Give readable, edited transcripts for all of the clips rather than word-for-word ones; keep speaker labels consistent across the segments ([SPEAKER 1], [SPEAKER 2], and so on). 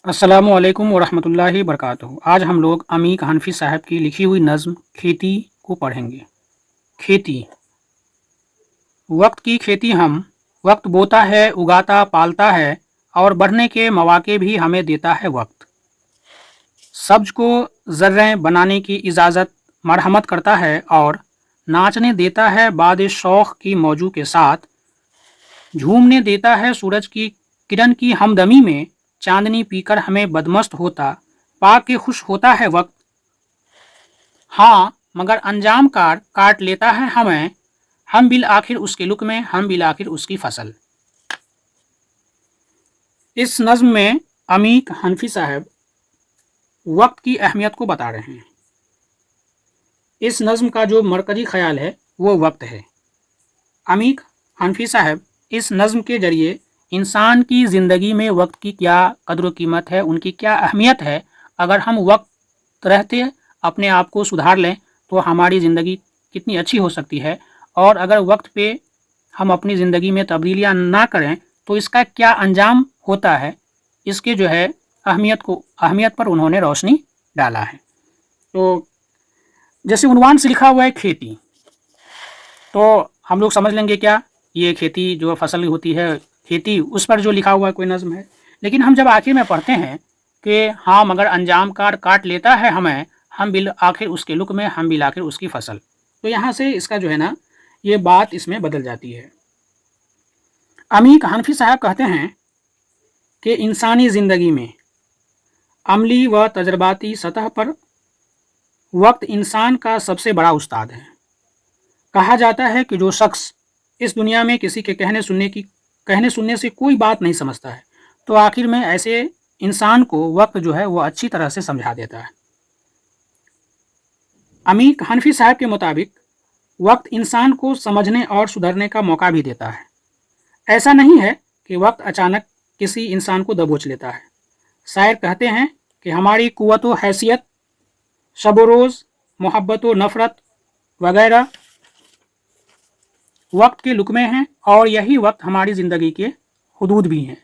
[SPEAKER 1] अस्सलामु अलैकुम वरहमतुल्लाहि वबरकातुहू। आज हम लोग अमीक हनफी साहब की लिखी हुई नज़्म खेती को पढ़ेंगे। खेती। वक्त की खेती हम, वक्त बोता है, उगाता पालता है और बढ़ने के मौके भी हमें देता है वक्त। सब्ज को ज़र्रें बनाने की इजाज़त मरहमत करता है और नाचने देता है बाद शौक़ की मौजू के साथ। झूमने देता है सूरज की किरण की हमदमी में, चांदनी पीकर हमें बदमस्त होता पा के खुश होता है वक्त। हाँ मगर अंजाम कार काट लेता है हमें, हम बिल आखिर उसके लुक में, हम बिल आखिर उसकी फसल। इस नज़्म में अमीक हनफी साहब वक्त की अहमियत को बता रहे हैं। इस नज़्म का जो मरकज़ी ख्याल है वो वक्त है। अमीक हनफी साहब इस नज़्म के ज़रिए इंसान की ज़िंदगी में वक्त की क्या कद्र कीमत है, उनकी क्या अहमियत है, अगर हम वक्त रहते अपने आप को सुधार लें तो हमारी ज़िंदगी कितनी अच्छी हो सकती है, और अगर वक्त पे हम अपनी ज़िंदगी में तब्दीलियाँ ना करें तो इसका क्या अंजाम होता है, इसके जो है अहमियत पर उन्होंने रोशनी डाला है। तो जैसे उन्वान से लिखा हुआ है खेती, तो हम लोग समझ लेंगे क्या ये खेती जो फसल होती है, खेती उस पर जो लिखा हुआ कोई नज़्म है। लेकिन हम जब आखिर में पढ़ते हैं कि हाँ मगर अंजाम कार काट लेता है हमें, हम बिल आखिर उसके लुक में, हम बिल आखिर उसकी फसल, तो यहाँ से इसका जो है ना ये बात इसमें बदल जाती है। अमीक हनफी साहब कहते हैं कि इंसानी ज़िंदगी में अमली व तजर्बाती सतह पर वक्त इंसान का सबसे बड़ा उस्ताद है। कहा जाता है कि जो शख्स इस दुनिया में किसी के कहने सुनने से कोई बात नहीं समझता है, तो आखिर में ऐसे इंसान को वक्त जो है वो अच्छी तरह से समझा देता है। अमीक हनफी साहब के मुताबिक वक्त इंसान को समझने और सुधरने का मौका भी देता है। ऐसा नहीं है कि वक्त अचानक किसी इंसान को दबोच लेता है। शायर कहते हैं कि हमारी कुव्वत व हैसियत, शब रोज़, मोहब्बत व नफ़रत वगैरह वक्त के लुक में हैं, और यही वक्त हमारी ज़िंदगी के हुदूद भी हैं।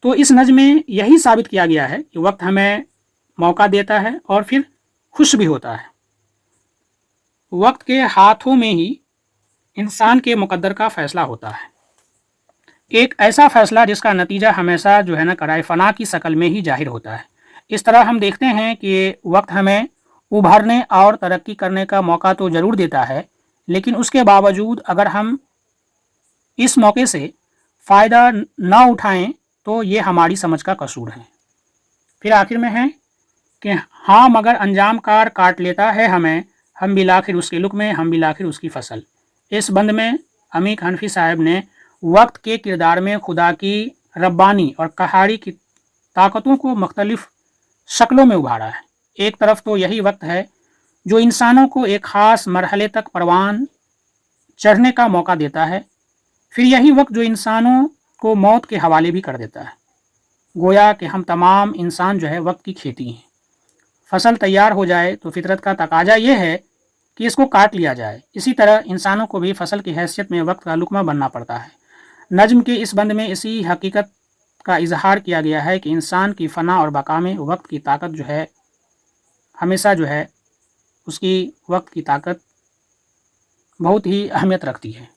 [SPEAKER 1] तो इस नज़्म में यही साबित किया गया है कि वक्त हमें मौका देता है और फिर खुश भी होता है। वक्त के हाथों में ही इंसान के मुकद्दर का फ़ैसला होता है, एक ऐसा फ़ैसला जिसका नतीजा हमेशा जो है ना कराए फ़ना की शक्ल में ही ज़ाहिर होता है। इस तरह हम देखते हैं कि वक्त हमें उभरने और तरक्की करने का मौका तो ज़रूर देता है, लेकिन उसके बावजूद अगर हम इस मौके से फ़ायदा ना उठाएं तो ये हमारी समझ का कसूर है। फिर आखिर में है कि हाँ मगर अंजाम कार काट लेता है हमें, हम बिल आखिर उसके लुक में, हम बिल आखिर उसकी फसल। इस बंद में अमीक हनफी साहब ने वक्त के किरदार में खुदा की रब्बानी और कहारी की ताकतों को मुख्तलिफ शक्लों में उभारा है। एक तरफ तो यही वक्त है जो इंसानों को एक ख़ास मरहले तक परवान चढ़ने का मौका देता है, फिर यही वक्त जो इंसानों को मौत के हवाले भी कर देता है। गोया कि हम तमाम इंसान जो है वक्त की खेती हैं। फसल तैयार हो जाए तो फितरत का तकाजा ये है कि इसको काट लिया जाए। इसी तरह इंसानों को भी फसल की हैसियत में वक्त का लुकमा बनना पड़ता है। नज्म के इस बंद में इसी हकीकत का इजहार किया गया है कि इंसान की फ़ना और बका में वक्त की ताकत जो है हमेशा जो है उसकी वक्त की ताकत बहुत ही अहमियत रखती है।